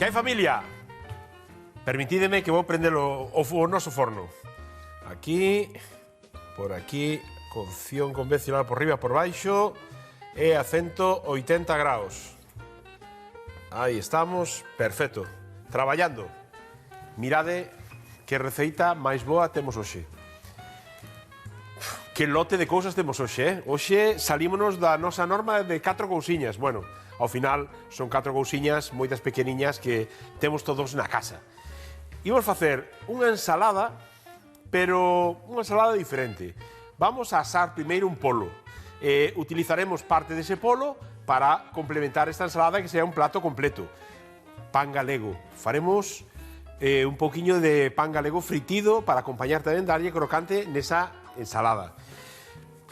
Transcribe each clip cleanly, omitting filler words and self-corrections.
Que hai, familia? Permitídeme que vou prender o noso forno. Aquí, por aquí, cocción convencional por riba e por baixo, e a 180 graus. Aí estamos, perfecto. Traballando. Mirade que receita máis boa temos hoxe. Que lote de cousas temos hoxe, eh? Hoxe salímonos da nosa norma de 4 cousiñas. Bueno, ao final son 4 cousiñas moitas pequeniñas que temos todos na casa. Imos facer unha ensalada, pero unha ensalada diferente. Vamos a asar primeiro un polo. Utilizaremos parte dese polo para complementar esta ensalada que sea un plato completo. Pan galego. Faremos un poquinho de pan galego fritido para acompañar tamén, darlle crocante nesa ensalada.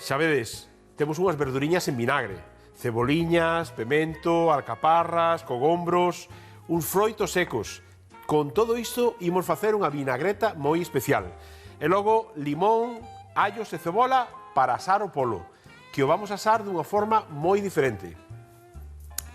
Sabedes, temos unhas verduriñas en vinagre. Ceboliñas, pemento, alcaparras, cogombros, uns froitos secos. Con todo isto, imos facer unha vinagreta moi especial. E logo, limón, allos e cebola para asar o polo, que o vamos a asar dunha forma moi diferente.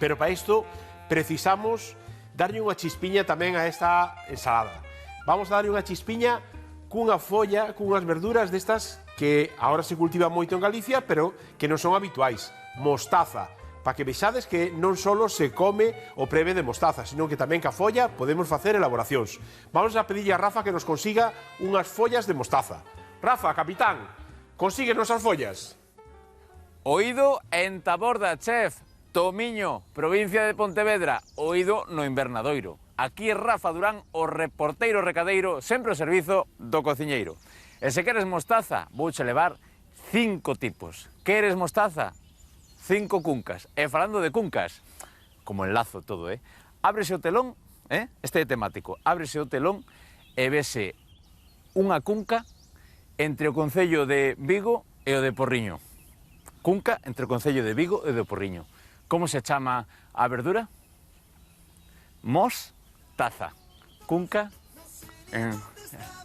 Pero para isto, precisamos darlle unha chispiña tamén a esta ensalada. Vamos a darlle unha chispiña cunha folla, cunhas verduras destas que agora se cultiva moito en Galicia, pero que non son habituais. Mostaza, para que vexades que non só se come o preve de mostaza, sino que tamén ca folla podemos facer elaboracións. Vamos a pedirle a Rafa que nos consiga unhas follas de mostaza. Rafa, capitán, consíguenos as follas. Oído en Taborda, chef. Tomiño, provincia de Pontevedra. Oído no Invernadoiro. Aquí é Rafa Durán, o reporteiro recadeiro, sempre ao servizo do cociñeiro. E se queres mostaza, vouche levar 5 tipos. Queres mostaza? 5 cuncas. E falando de cuncas, como enlazo todo, ábrese o telón, este é temático, ábrese o telón e vese unha cunca entre o concello de Vigo e o de Porriño. Cunca entre o concello de Vigo e o de Porriño. Como se chama a verdura? Mostaza. Cunca en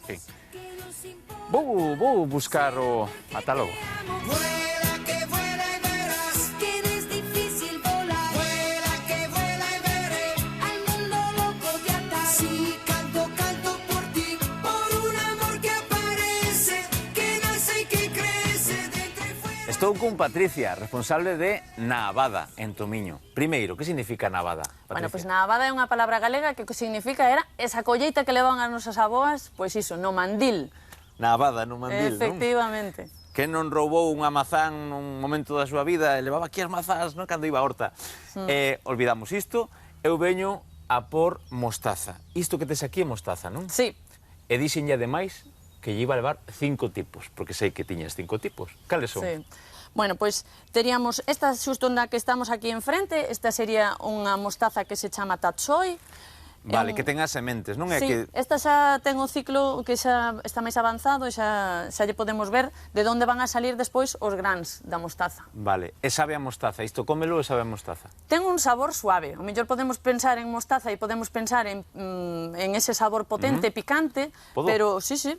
fin. Vou buscar o catálogo. Estou con Patricia, responsable de Naabada, en Tomiño. Primeiro, que significa Naabada? Bueno, pois Naabada é unha palabra galega que significa era esa colleita que levan as nosas aboas, pois iso, no mandil. Naabada, no mandil, Efectivamente. Non? Que non roubou unha mazán nun momento da súa vida e levaba aquí as mazás, non? Cando iba a horta. Olvidamos isto, eu veño a por mostaza. Isto que tes aquí é mostaza, non? Sí. E dixenlle ademais que lle iba a levar 5 tipos, porque sei que tiñas 5 tipos. Cales son? Sí. Bueno, pois teríamos esta xusto na que estamos aquí enfrente, esta sería unha mostaza que se chama tatsoi. Vale, que ten as sementes, non é sí, que... esta xa ten o ciclo que xa está máis avanzado e xa lle podemos ver de onde van a salir despois os grans da mostaza. Vale, e sabe a mostaza, isto cómelo e sabe a mostaza? Ten un sabor suave, o mellor podemos pensar en mostaza e podemos pensar en ese sabor potente, picante, Podo? pero sí. Sí?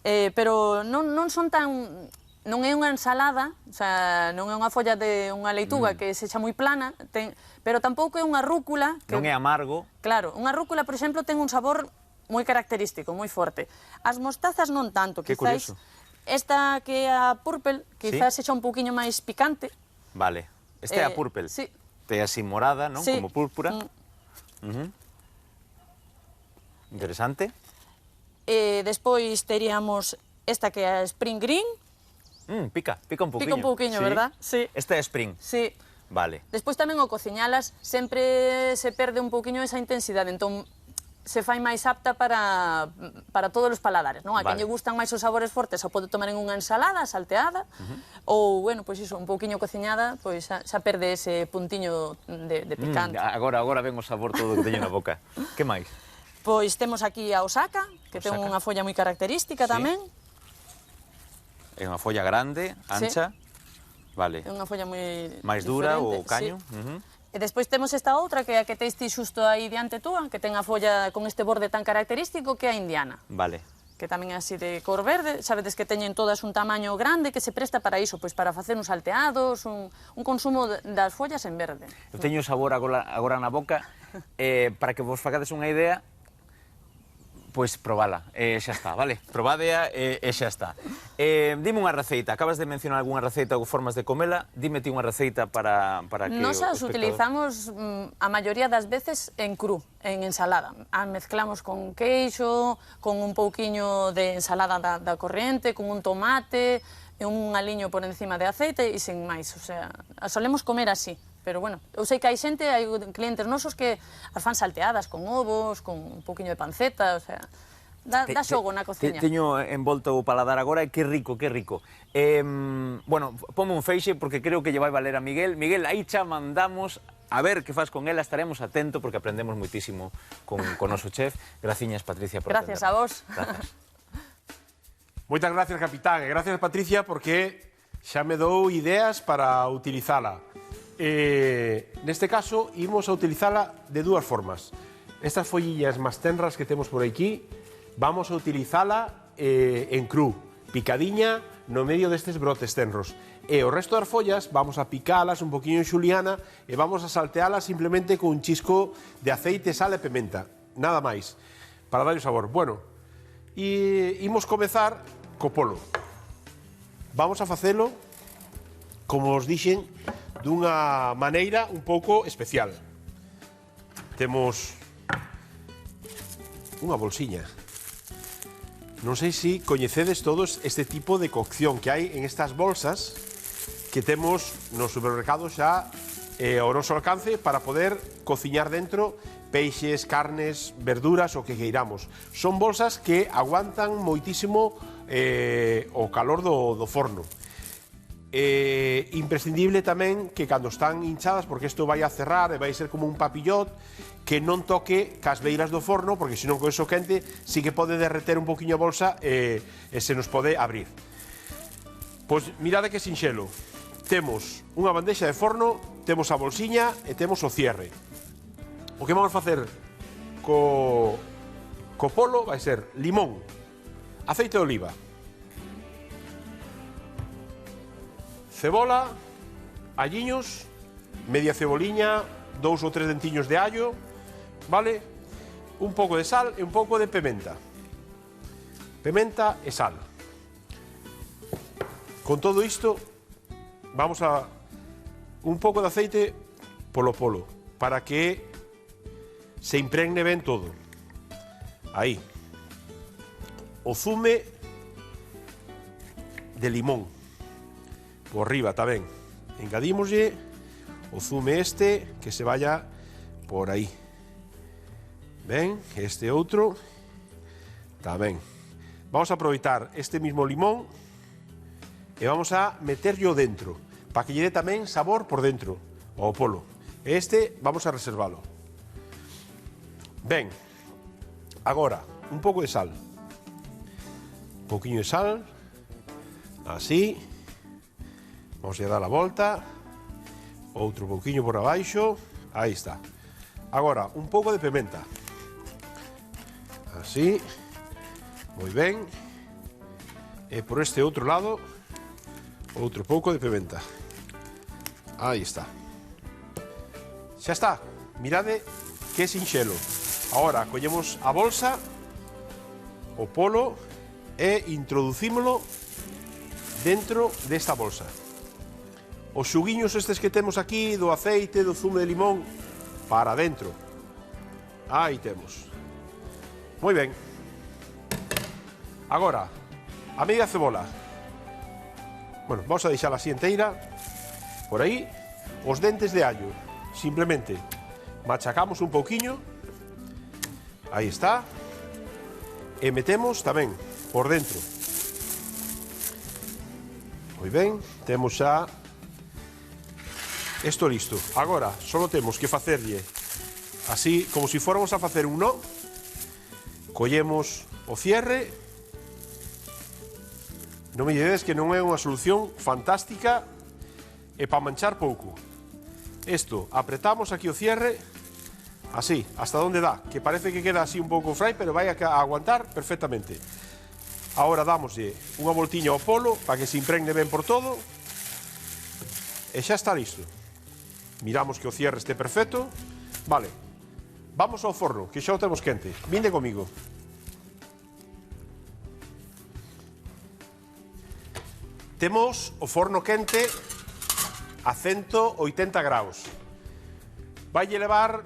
Pero non son tan... Non é unha ensalada, o sea, non é unha folla de unha leituga que sexa moi plana, pero tampouco é unha rúcula... Que, non é amargo. Claro, unha rúcula, por exemplo, ten un sabor moi característico, moi forte. As mostazas non tanto, Que quizáis... curioso. Esta que é a purple, quizás sexa un poquinho máis picante. Vale, esta é a purple. Sí. Te así morada, non? Sí. Como púrpura. Interesante. Despois teríamos esta que é a spring green. Pica un pouquiño. Pica un pouquiño, sí. verdad? Sí. Esta é spring. Sí. Vale. Despois tamén o cociñalas sempre se perde un pouquiño esa intensidade, entón se fai máis apta para todos os paladares, non? A quen lle gustan máis os sabores fortes, o pode tomar en unha ensalada salteada, ou, bueno, pois iso, un pouquiño cociñada, pois xa perde ese puntiño de picante. Agora ven o sabor todo que teño na boca. Que máis? Pois temos aquí a Osaka, que ten unha folla moi característica tamén. É unha folla grande, ancha. Vale. É unha folla moi máis dura o diferente, caño. Sí. E despois temos esta outra, que é a que teis ti xusto aí diante túa, que ten a folla con este borde tan característico, que é a indiana. Vale. Que tamén é así de cor verde, sabedes que teñen todas un tamaño grande que se presta para iso, pois para facer uns salteados, un consumo das follas en verde. Eu teño sabor agora na boca Para que vos facades unha idea, pois probala, xa está, vale? Probádea e xa está. Dime unha receita, acabas de mencionar algunha receita ou formas de comela, dime ti unha receita para que Nos as utilizamos a maioría das veces en cru, en ensalada. A mezclamos con queixo, con un pouquiño de ensalada da corriente, con un tomate, e un aliño por encima de aceite e sin máis. O sea, a solemos comer así. Pero, bueno, eu sei que hai xente, hai clientes nosos que as fan salteadas con ovos, con un pouquiño de panceta, o sea, dá xogo na cociña. Teño envolto o paladar agora e que rico, que rico. Bueno, ponme un feixe porque creo que lle vai valer a Miguel. Miguel, aí xa mandamos a ver que faz con ela, estaremos atentos porque aprendemos moitísimo con noso chef. Graciñas, Patricia, por Gracias a vos. Gracias. Moitas gracias, capitán, e gracias, Patricia, porque xa me dou ideas para utilizala. Neste caso, imos a utilizala de dúas formas. Estas follillas máis tenras que temos por aquí, vamos a utilizala en cru, picadiña no medio destes brotes tenros. E o resto das follas vamos a picalas un poquinho en xuliana e vamos a saltealas simplemente con un chisco de aceite, sal e pimenta. Nada máis, para darlle sabor. Bueno, e imos comezar co polo. Vamos a facelo, como os dixen, dunha maneira un pouco especial. Temos unha bolsiña. Non sei se coñecedes todos este tipo de cocción que hai en estas bolsas que temos nos supermercados xa ao noso alcance para poder cociñar dentro peixes, carnes, verduras, o que queiramos. Son bolsas que aguantan moitísimo o calor do forno. Imprescindible tamén que cando están hinchadas, porque isto vai a cerrar e vai ser como un papillot, que non toque cas beiras do forno, porque senón con eso quente sí que pode derreter un poquinho a bolsa e se nos pode abrir. Pois mirade que sinxelo. Temos unha bandexa de forno, temos a bolsiña e temos o cierre. O que vamos a facer co polo vai ser limón, aceite de oliva, cebola, alliños, media ceboliña, 2 ou 3 dentiños de allo, vale? Un pouco de sal e un pouco de pimenta. Pimenta e sal. Con todo isto, vamos a un pouco de aceite polo polo, para que se impregne ben todo. Aí. O zume de limón. Por riba tamén. Engadímoslle o zume este que se vaya por aí. Ben, este outro tamén. Vamos a aproveitar este mismo limón e vamos a meterlo dentro para que lle dé tamén sabor por dentro ao polo. Este vamos a reservalo. Ben, agora un pouco de sal. Un pouquiño de sal. Así. Vamos a dar a volta, outro pouquiño por abaixo, aí está. Agora, un pouco de pimenta. Así, moi ben. E por este outro lado, outro pouco de pimenta. Aí está. Xa está, mirade que sinxelo. Agora, collemos a bolsa, o polo, e introducímolo dentro desta bolsa. Os xuguiños estes que temos aquí, do aceite, do zume de limón, para dentro. Aí temos. Moi ben. Agora, a media cebola. Bueno, vamos a deixala así enteira. Por aí, os dentes de allo. Simplemente machacamos un pouquiño. Aí está. E metemos tamén por dentro. Moi ben, temos xa isto listo. Agora, só temos que facerlle así, como se fóramos a facer un nó. Collemos o cierre. Non me diredes que non é unha solución fantástica e para manchar pouco. Isto, apretamos aquí o cierre, así, hasta onde dá, que parece que queda así un pouco frai, pero vai a aguantar perfectamente. Agora dámoslle unha voltiña ao polo para que se impregne ben por todo. E xa está listo. Miramos que o cierre este perfecto. Vale, Vamos ao forno, que xa o temos quente. Vinde comigo. Temos o forno quente a 180 graus. Vai levar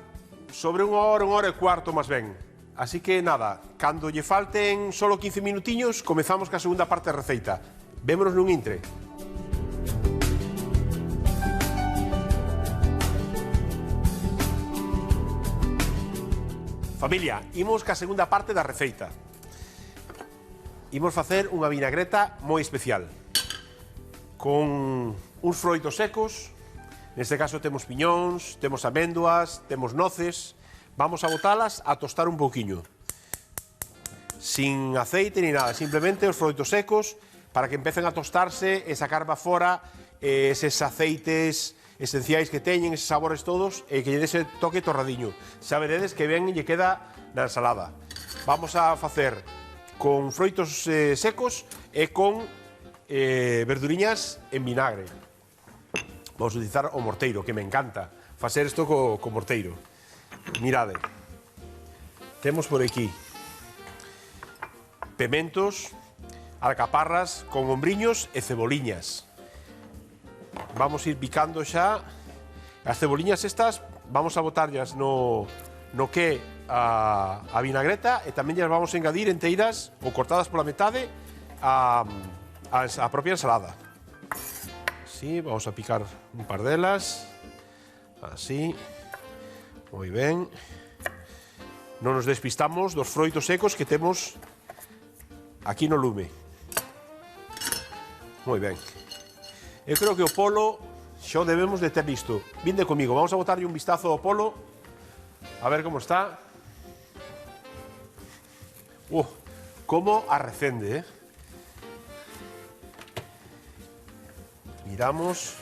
sobre unha hora e cuarto máis ben. Así que nada, cando lle falten solo 15 minutiños, comezamos ca segunda parte da receita. Vémonos nun intre. Familia, imos ca segunda parte da receita. Imos facer unha vinagreta moi especial. Con uns froitos secos, neste caso temos piñóns, temos améndoas, temos noces, vamos a botalas a tostar un pouquiño. Sin aceite ni nada, simplemente os froitos secos para que empecen a tostarse e sacar para fora eses aceites esenciais que teñen, eses sabores todos, e que lle dese toque torradiño. Xa veredes que ben lle queda na ensalada. Vamos a facer con froitos secos e con verduriñas en vinagre. Vamos a utilizar o morteiro, que me encanta facer isto co morteiro. Mirade, temos por aquí pementos, alcaparras con ombriños e ceboliñas. Vamos a ir picando xa. As ceboliñas estas vamos a botarlas no que a vinagreta, e tamén llas vamos a engadir enteiras ou cortadas pola metade a propia ensalada. Así, vamos a picar un par delas. Así. Moi ben. Non nos despistamos dos froitos secos que temos aquí no lume. Moi ben. Eu creo que o polo xa o debemos de ter listo. Vinde comigo, vamos a botarlle un vistazo ao polo. A ver como está. Como arrecende, Miramos.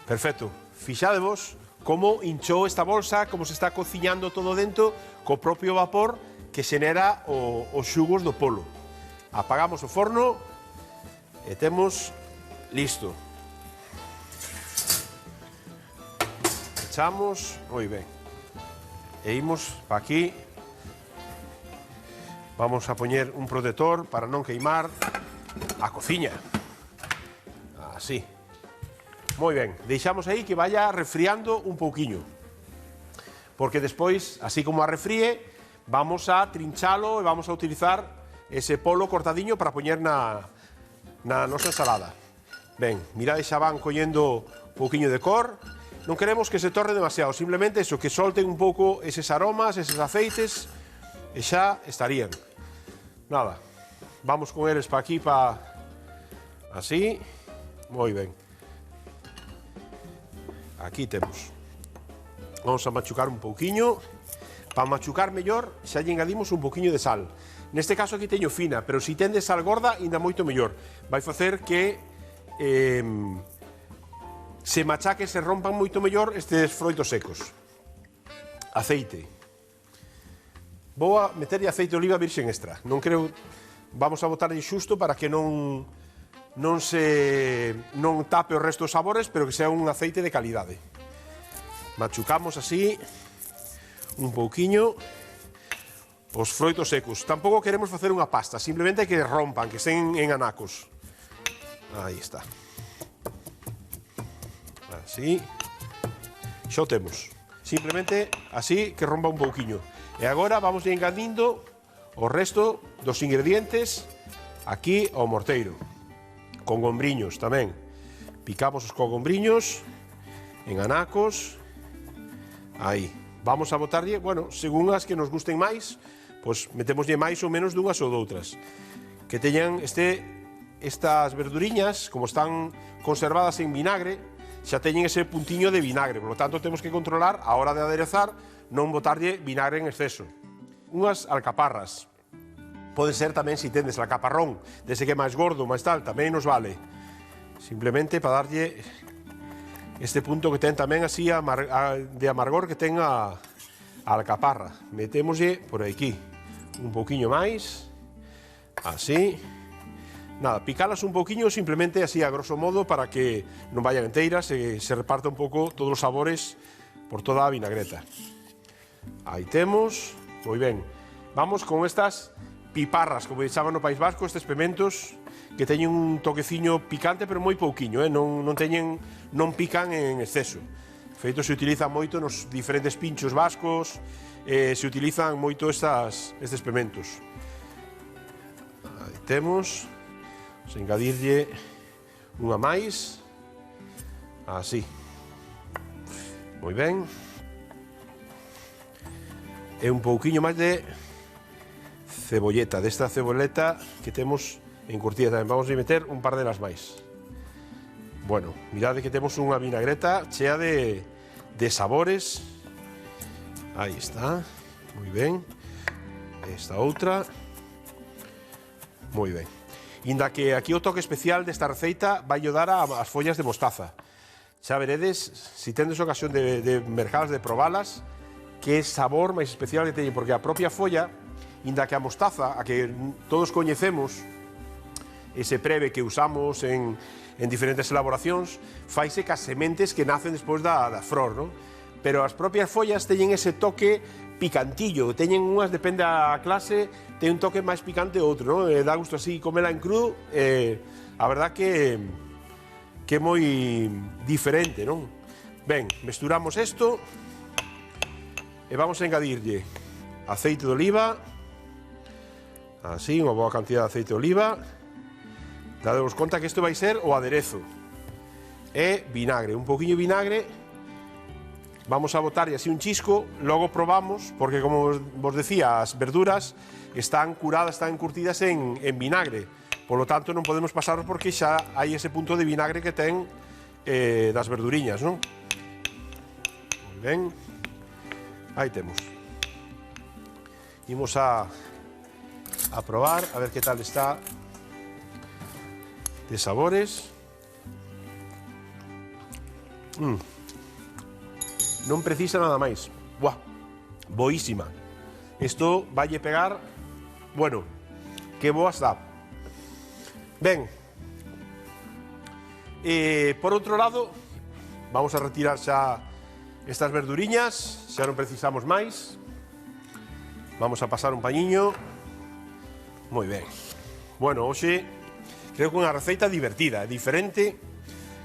Perfecto. Fixadevos como hinchou esta bolsa, como se está cociñando todo dentro, co propio vapor que xenera os xugos do polo. Apagamos o forno e temos listo. Echamos, moi ben. E imos pa aquí. Vamos a poñer un protector para non queimar a cociña. Así. Moi ben, deixamos aí que vaya refriando un pouquiño. Porque despois, así como a refríe, vamos a trinchalo e vamos a utilizar ese polo cortadiño para poñer na nosa ensalada. Ben, mirade, xa van collendo un pouquiño de cor. Non queremos que se torre demasiado, simplemente eso, que solten un pouco eses aromas, eses aceites, e xa estarían. Nada, vamos con eles pa aquí, así. Moi ben. Aquí temos. Vamos a machucar un pouquiño. Para machucar mellor, xa lle engadimos un pouquiño de sal. Neste caso aquí teño fina, pero se tende sal gorda, ainda moito mellor. Vai facer que se machaque, se rompan moito mellor estes froitos secos. Aceite. Vou a meterlle aceite de oliva virxen extra. Non creo... Vamos a botarlle xusto para que non tape o resto dos sabores, pero que sea un aceite de calidade. Machucamos así un pouquiño os froitos secos. Tampouco queremos facer unha pasta, simplemente que rompan, que estén en anacos. Aí está. Así. Xo temos. Simplemente así que rompa un pouquiño. E agora vamos engadindo o resto dos ingredientes aquí ao morteiro. Con gombriños tamén. Picamos os cogombriños en anacos. Aí. Vamos a botarlle, bueno, según as que nos gusten máis, pois metémoslle máis ou menos dunhas ou doutras. Que teñan estas verduriñas, como están conservadas en vinagre, xa teñen ese puntiño de vinagre. Por lo tanto, temos que controlar, a hora de aderezar, non botarlle vinagre en exceso. Unhas alcaparras. Pode ser tamén, se tendes alcaparrón, dese que é máis gordo, máis tal, tamén nos vale. Simplemente para darlle este punto que ten tamén así de amargor que ten a alcaparra. Metémoslle por aquí un pouquiño máis, así. Nada, picalas un pouquiño simplemente así a grosso modo para que non vayan enteiras e se reparta un pouco todos os sabores por toda a vinagreta. Aí temos, moi ben. Vamos con estas piparras, como chaman no País Vasco, estes pementos que teñen un toqueciño picante, pero moi pouquiño, non pican en exceso. Feito, se utilizan moito nos diferentes pinchos vascos, se utilizan moito estes pementos. Aí temos, vamos a engadirlle unha máis, así. Moi ben. E un pouquiño máis de cebolleta, desta ceboleta que temos encurtida tamén. Vamos a meter un par delas máis. Bueno, mirade que temos unha vinagreta chea de sabores. Aí está, moi ben. Esta outra. Moi ben. Inda que aquí o toque especial desta receita vai dar as follas de mostaza. Xa veredes, se tendes ocasión de mercalas, de probalas, que sabor máis especial que teñen, porque a propia folla, inda que a mostaza, a que todos coñecemos, ese preve que usamos en diferentes elaboracións, faise cas sementes que nacen despois da flor, non? Pero as propias follas teñen ese toque picantillo, teñen unhas, depende da clase, ten un toque máis picante ou outro, non? Dá gusto así comela en cru, a verdad que é moi diferente, non? Ben, mesturamos isto e vamos a engadirlle aceite de oliva, así, unha boa cantidad de aceite de oliva. Dadevos conta que isto vai ser o aderezo. E vinagre, un poquinho de vinagre. Vamos a botarlle así un chisco, logo probamos, porque como vos decía, as verduras están curadas, están encurtidas en vinagre. Por lo tanto, non podemos pasarlos porque xa hai ese punto de vinagre que ten das verduriñas, non? Moi ben. Aí temos. Imos a probar, a ver que tal está de sabores. Non precisa nada máis. Buah, boísima. Isto valle pegar, bueno, que boa está. Ben, por outro lado, vamos a retirar xa estas verduriñas, xa non precisamos máis. Vamos a pasar un pañiño. Moi ben. Bueno, hoxe creo que unha receita divertida, diferente,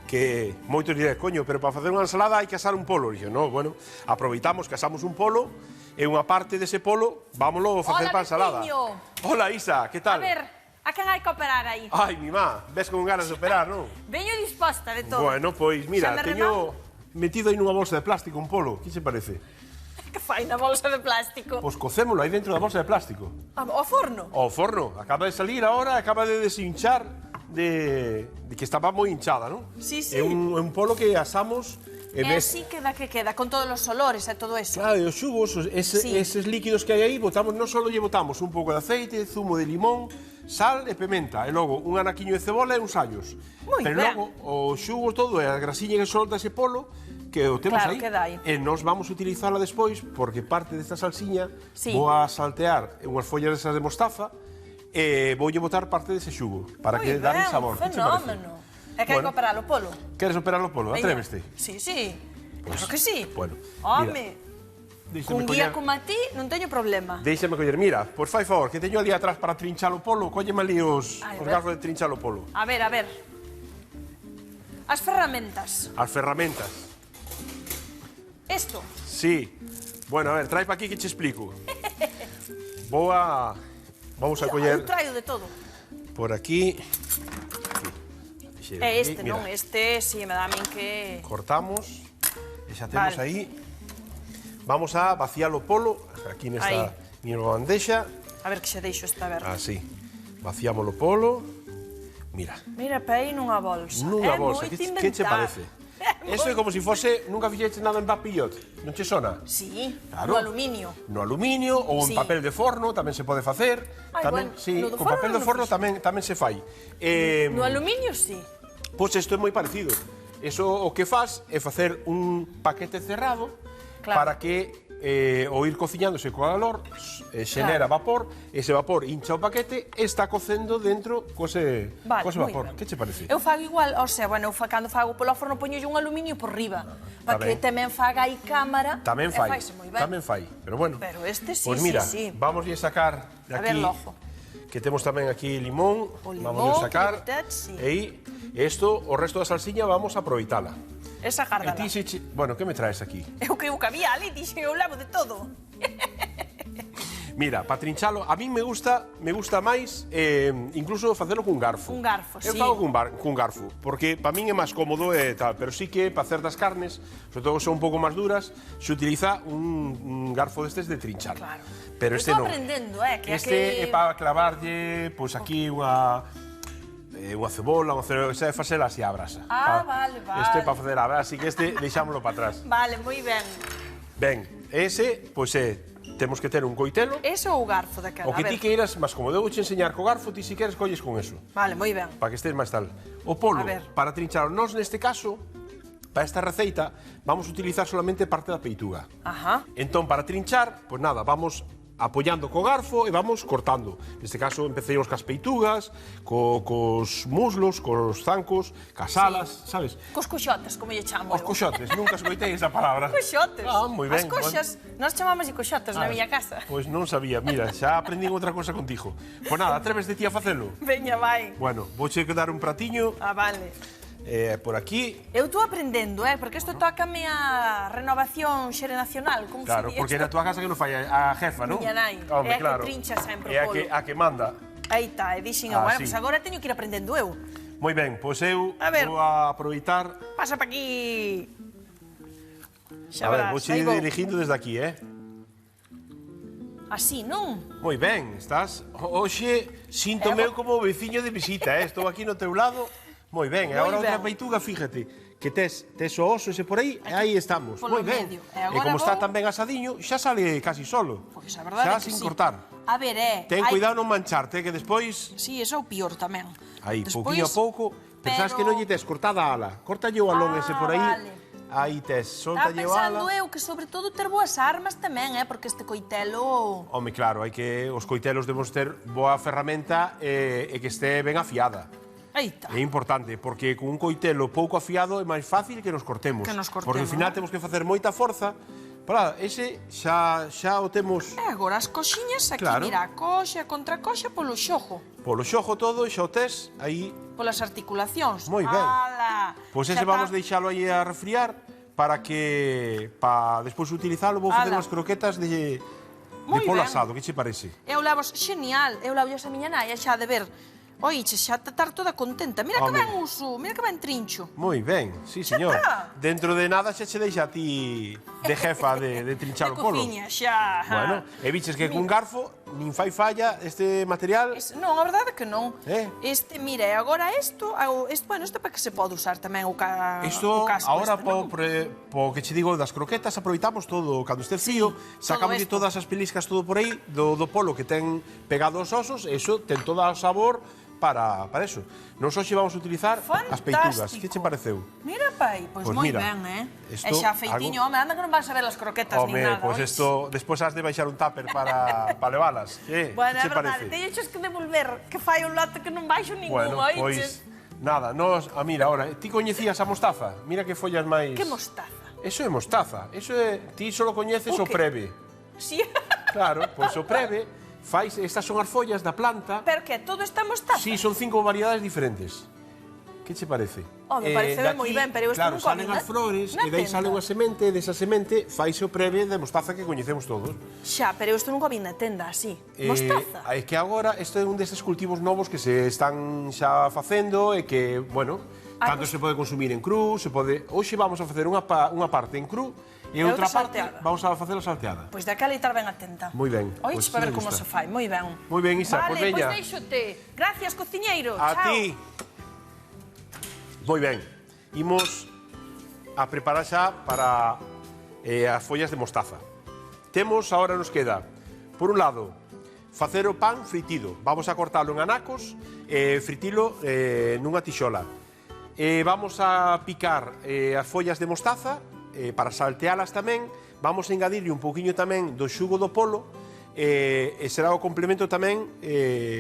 que moitos diréis, coño, pero para facer unha ensalada hai que asar un polo. Dixo, no, bueno, aproveitamos que asamos un polo e unha parte dese polo vámoslo facer para a ensalada. Hola, Isa, que tal? A ver, a quen hai que operar aí? Ai, mi má, ves con ganas de operar, non? Veño disposta de todo. Bueno, pois, mira, teño metido aí nunha bolsa de plástico un polo. Que se parece? Que fai na bolsa de plástico? Pois cocémolo aí dentro da bolsa de plástico. Ao forno? Ao forno. Acaba de salir ahora, acaba de deshinchar de que estaba moi hinchada, non? Sí, sí. É un polo que asamos... E así queda que queda, con todos os olores e todo eso. Claro, e os xugos, eses líquidos que hai aí, botamos, non só lle botamos un pouco de aceite, zumo de limón, sal e pimenta, e logo un anaquiño de cebola e uns allos. Pero logo, o xugo todo e a grasiña que solta ese polo, que o temos claro, aí. Queda aí. E nós vamos utilizala despois, porque parte desta salsiña vou a saltear unhas follas desas de mostaza e voulle botar parte dese xugo, para que darle sabor. Fenómeno. É que hai que operar o polo. Queres operar o polo? Atréveste? Sí, sí. Claro que sí. Bueno, home, cun guía como a ti non teño problema. Déixame coller, mira, pois fai favor, que teño ali atrás para trinchar o polo, cólleme ali os garfos de trinchar o polo. A ver. As ferramentas. As ferramentas. Esto. Sí. Bueno, a ver, trae pa aquí que che explico. Vamos a coller... Eu traio de todo. Por aquí... É este, non? Este, si, me dá a min que... Cortamos, e xa temos aí. Vamos a vaciar o polo, aquí nesta bandexa. A ver que xe deixo esta verde. Así, vaciamos o polo. Mira. Mira, pa aí nunha bolsa. Nunha bolsa, que che parece? Isto é como se fose, nunca fixeches nada en papillot, non che sona? Sí, claro. No aluminio. No aluminio ou en papel de forno tamén se pode facer. Tamén, bueno, sí, no con papel de forno tamén se fai. No aluminio, sí. Pois isto é moi parecido. Eso o que faz é facer un paquete cerrado para que o ir cociñándose co calor, xenera vapor, ese vapor hincha o paquete e está cocendo dentro cose vapor. Que che parece? Eu fago igual, o sea, bueno, cando fago polo forno poño un aluminio por riba, para que tamén faga aí cámara. Tamén fai, pero bueno. Pero este sí, pues mira, sí. vamos a sacar de aquí, que temos tamén aquí limón, vamos a sacar, e isto, o resto da salsiña vamos a aproveitala. Esa gardala. Bueno, que me traes aquí? Eu que había ali, dixen, eu levo de todo. Mira, para trinchalo, a mí me gusta máis incluso facelo cun garfo. Un garfo, sí. Eu fago cun garfo, porque para min é máis cómodo e tal, pero sí que para certas carnes, sobre todo que son un pouco máis duras, se utiliza un garfo destes de trinchar. Claro. Pero este non. Estou aprendendo, que este é para clavarlle, pois aquí unha cebola, esa é facela así a brasa. Vale. Este é para facer a brasa, así que este deixámoslo para atrás. Vale, moi ben. Ben, ese, pois temos que ter un coitelo. Ese ou o garfo daquela? O que ti queiras, mas como debo che enseñar co garfo, ti si queres colles con eso. Vale, moi ben. Para que estés máis tal. O polo, para trinchar, nós neste caso, para esta receita, vamos a utilizar solamente parte da peituga. Entón, para trinchar, pois nada, vamos apoiando co garfo e vamos cortando. Neste caso, empecemos cas peitugas, cos muslos, cos zancos, cas alas, sabes? Cos coxotes, como lle chamo. Os coxotes, nunca escoitei esa palabra. Coxotes. Moi ben. As coxas, nós chamamos de coxotes na miña casa. Pois non sabía, mira, xa aprendín outra cosa contigo. Pois nada, atreves de ti a facelo? Veña, vai. Bueno, vouche dar un pratiño. Vale. Por aquí. Eu estou aprendendo, porque isto tócame a renovación xeracional, como claro, porque na túa casa que non fai a jefa, non? Miña nai, Hombre, é claro. que trincha sempre o polo. É a que manda. Aí está, e dixen, bueno, pois agora teño que ir aprendendo eu. Moi ben, pois eu vou a aproveitar. Pasa pa aquí. Xa verás, vouche ir dirigindo desde aquí, Así, non? Moi ben, estás. Hoxe síntome como veciño de visita, Estou aquí no teu lado. Moi ben, e agora outra peituga, fíjate, que tes o oso ese por aí, e aí estamos. Moi ben. E como está tan ben asadiño, xa sale casi solo. Pois a verdade é que sin cortar. A ver, Ten cuidado non mancharte, que despois... Si, eso é o pior tamén. Aí, pouquinho a pouco, pensás que non lle tes cortada a ala. Cortalle o alón ese por aí. Aí tes, soltalle o ala. Estaba pensando eu que, sobre todo, ter boas armas tamén, porque este coitelo... Home, claro, os coitelos debemos ter boa ferramenta e que este ben afiada. É importante, porque con un coitelo pouco afiado é máis fácil que nos cortemos. Porque ao final temos que facer moita forza. Para, ese xa o temos... E agora as coxiñas aquí, mira, a coxa, a contracoxa, polo xojo. Polo xojo todo, xa o tes, aí... Polas articulacións. Moi ben. Pois ese vamos deixalo aí a refriar para que... Para despois utilizalo, vou facer unhas croquetas de polo asado, que che parece? Eu levo, xenial, eu levo a miña nai, xa de ver... Oiche, xa estar toda contenta. Mira que ben uso, mira que ben trincho. Moi ben, sí, señor. Dentro de nada xa che deixa a ti de jefa de trinchar o polo. De cociña, xa. Bueno, e viches que cun garfo nin fai falla este material. Non, a verdade é que non. Mira, e agora isto, bueno, isto para que se pode usar tamén o casco. Isto, agora, po que che digo das croquetas, aproveitamos todo, cando este frío, sacamos de todas as peliscas, todo por aí, do polo que ten pegado os osos, e iso ten todo o sabor para eso. Nos hoxe vamos a utilizar as peitugas. Que che pareceu? Mira, pai, pois moi ben, E xa feitiño, home, anda que non vas a ver as croquetas nin nada. Home, pois isto, despois has de baixar un tupper para levalas. Bueno, é verdade, teño que devolver, que fai un lote que non baixo ningún, oiches? Pois, nada, mira, ahora, ti coñecías a mostaza? Mira que follas máis... Que mostaza? Eso é mostaza, ti só coñeces o preve. Si. Claro, pois o preve... Estas son as follas da planta. Pero que todo está mostaza? Si, son 5 variedades diferentes. Que che parece? Me parece moi ben, pero isto non come. Claro, salen as flores, e dai sale unha semente, desa semente faise o preve de mostaza que coñecemos todos. Xa, pero isto non come na tenda, así. Mostaza. É que agora, isto é un destes cultivos novos que se están xa facendo e que, bueno, tanto se pode consumir en cru, se pode... Hoxe vamos a facer unha parte en cru e outra parte vamos a facela salteada. Pois daquela estar ben atenta. Moi ben. Oixe, para ver como se fai, moi ben. Moi ben, Isa, pois veña. Vale, pois deixote. Gracias, cociñeiro. A ti. Moi ben. Imos a preparar xa para as follas de mostaza. Temos, agora nos queda, por un lado, facer o pan fritido. Vamos a cortalo en anacos e fritilo nunha tixola. Vamos a picar as follas de mostaza para saltealas tamén, vamos a engadirle un pouquiño tamén do xugo do polo, e será o complemento tamén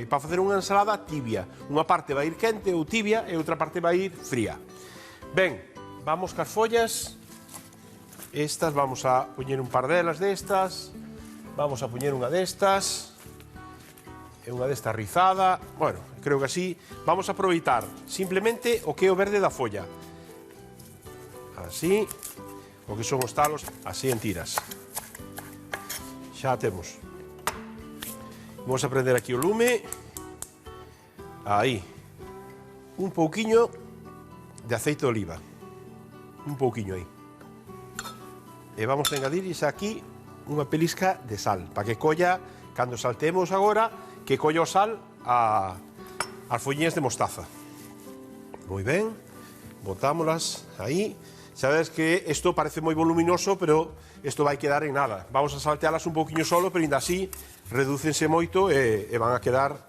para facer unha ensalada tibia. Unha parte vai ir quente ou tibia e outra parte vai ir fría. Ben, vamos cas follas. Estas vamos a poñer un par delas destas. Vamos a poñer unha destas. E unha desta rizada. Bueno, creo que así vamos a aproveitar simplemente o que é o verde da folla. Así. O que son os talos, así en tiras. Xa temos. Vamos a prender aquí o lume. Aí. Un pouquiño de aceite de oliva. Un pouquiño aí. E vamos a engadir aquí unha pelisca de sal, para que colla, cando saltemos agora, que colla o sal as folliñas de mostaza. Moi ben. Botámolas aí. Sabes que isto parece moi voluminoso, pero isto vai quedar en nada. Vamos a saltealas un pouquiño solo, pero ainda así redúcense moito e van a quedar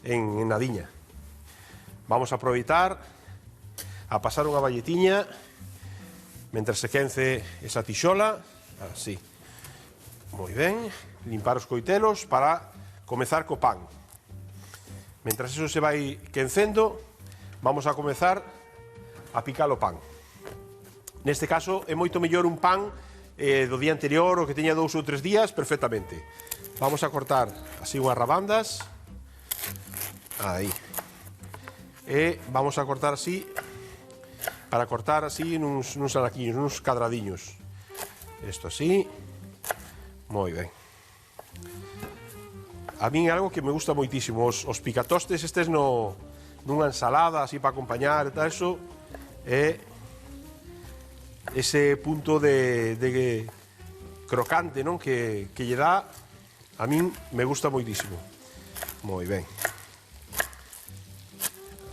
en nadiña. Vamos a aproveitar a pasar unha balletiña mentre se quence esa tixola, así. Moi ben, limpar os coitelos para comezar co pan. Mentras eso se vai quencendo, vamos a comezar a picar o pan. Neste caso é moito mellor un pan do día anterior ou que teña 2 ou 3 días, perfectamente. Vamos a cortar así unhas rabandas. Aí. E vamos a cortar así, para cortar así nuns araquiños, nuns cadradiños. Isto así. Moi ben. A min é algo que me gusta moitísimo. Os picatostes estes nunha ensalada, así para acompañar e tal, eso é ese punto de crocante, non? Que lle dá, a min me gusta moitísimo. Moi ben.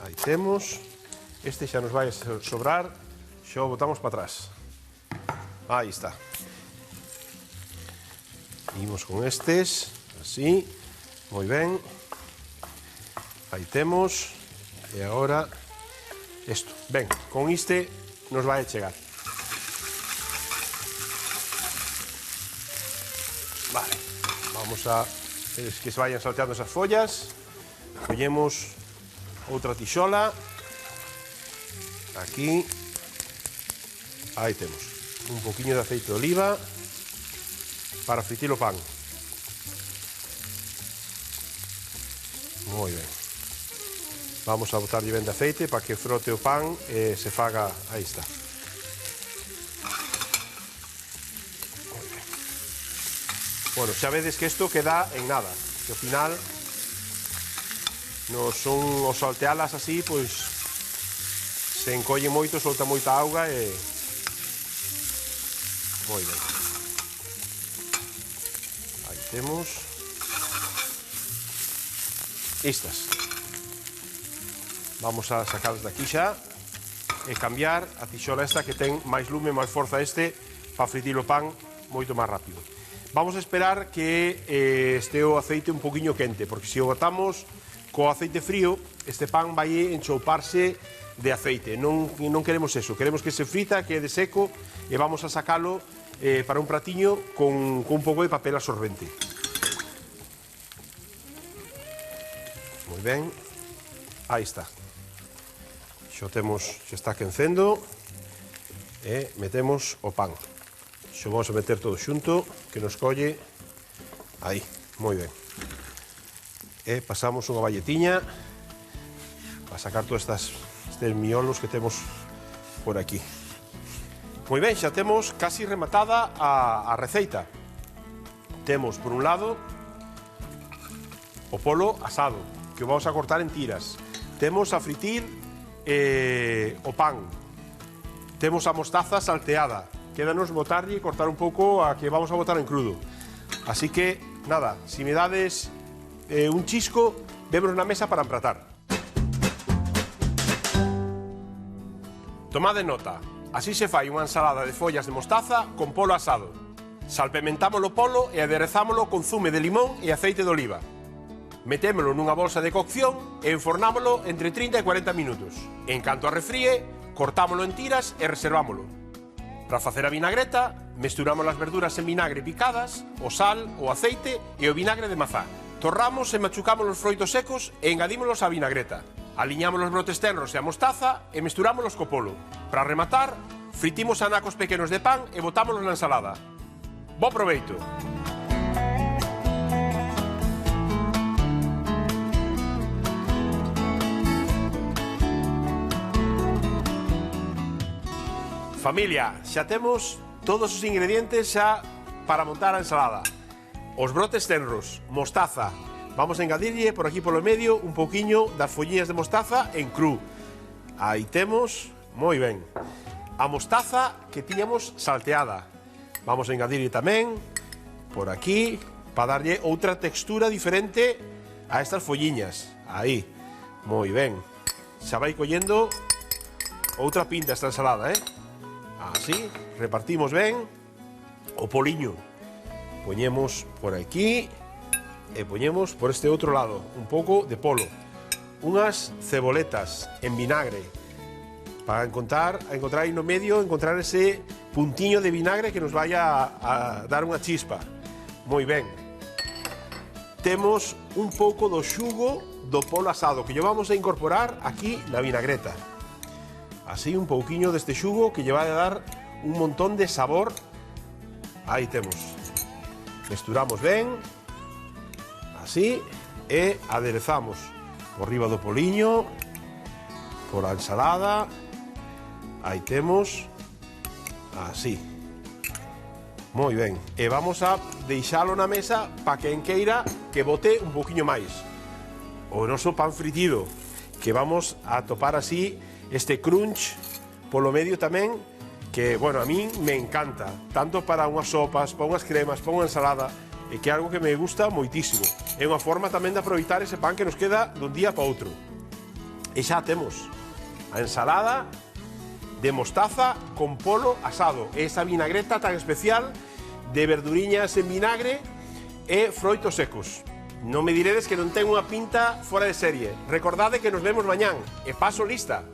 Aí temos. Este xa nos vai sobrar, xa o botamos para atrás. Aí está. Imos con estes, así. Moi ben. Aí temos. E agora isto. Ben, con este nos vai chegar. Vale, vamos a que se vayan salteando esas follas. Poñemos outra tixola. Aquí. Aí temos un poquinho de aceite de oliva para fritir o pan. Moi ben. Vamos a botarlle ben de aceite para que frote o pan e se faga... Aí está. Bueno, xa vedes que isto queda en nada, que ao final non son os saltealas así, pois se encolle moito, solta moita auga e... Moi ben. Aí temos estas. Vamos a sacalas daqui xa e cambiar a tixola esta que ten máis lume, máis forza para fritir o pan moito máis rápido. Vamos a esperar que este o aceite un poquinho quente, porque se o botamos co aceite frío, este pan vai enchouparse de aceite. Non queremos eso, queremos que se frita, que é de seco, e vamos a sacalo para un pratiño con un pouco de papel absorbente. Moi ben. Aí está. Xo temos, xa está quencendo, e metemos o pan. Xo vamos a meter todo xunto, que nos colle. Aí, moi ben. E pasamos unha balletiña para sacar todos estes miolos que temos por aquí. Moi ben, xa temos casi rematada a receita. Temos, por un lado, o polo asado, que o vamos a cortar en tiras. Temos a fritir o pan. Temos a mostaza salteada. Quédanos botarlle e cortar un pouco a que vamos a botar en crudo. Así que, nada, si me dades un chisco, vemos na mesa para empratar. Tomade nota, así se fai unha ensalada de follas de mostaza con polo asado. Salpementámolo o polo e aderezámolo con zume de limón e aceite de oliva. Metémolo nunha bolsa de cocción e enfornámolo entre 30 e 40 minutos. En canto a refríe, cortámolo en tiras e reservámolo. Para facer a vinagreta, mesturamos as verduras en vinagre picadas, o sal, o aceite e o vinagre de mazá. Torramos e machucamos os froitos secos e engadímolos á vinagreta. Aliñamos os brotes tenros e a mostaza e mesturámolos co polo. Para rematar, fritimos anacos pequenos de pan e botámolos na ensalada. Bo proveito! Familia, xa temos todos os ingredientes xa para montar a ensalada. Os brotes tenros, mostaza. Vamos a engadirlle por aquí polo medio un pouquiño das folliñas de mostaza en cru. Aí temos, moi ben. A mostaza que tiñamos salteada. Vamos a engadirlle tamén por aquí para darlle outra textura diferente a estas folliñas. Aí, moi ben. Xa vai collendo outra pinta esta ensalada, Así, repartimos ben o poliño. Poñemos por aquí e poñemos por este outro lado un pouco de polo. Unhas ceboletas en vinagre para encontrar aí no medio, encontrar ese puntiño de vinagre que nos vaya a dar unha chispa. Moi ben. Temos un pouco do xugo do polo asado que lle vamos a incorporar aquí na vinagreta. Así un pouquiño deste xugo que lle vai a dar un montón de sabor. Aí temos. Mesturamos ben. Así. E aderezamos por riba do poliño, por a ensalada. Aí temos. Así. Moi ben. E vamos a deixalo na mesa para quen queira que bote un pouquiño máis. O noso pan fritido, que vamos a topar así este crunch polo medio tamén, que, bueno, a min me encanta, tanto para unhas sopas, para unhas cremas, para unha ensalada, e que é algo que me gusta moitísimo. É unha forma tamén de aproveitar ese pan que nos queda dun día para outro. E xa temos a ensalada de mostaza con polo asado, esa vinagreta tan especial de verduriñas en vinagre e froitos secos. Non me diredes que non ten unha pinta fora de serie. Recordade que nos vemos mañán. E paso lista.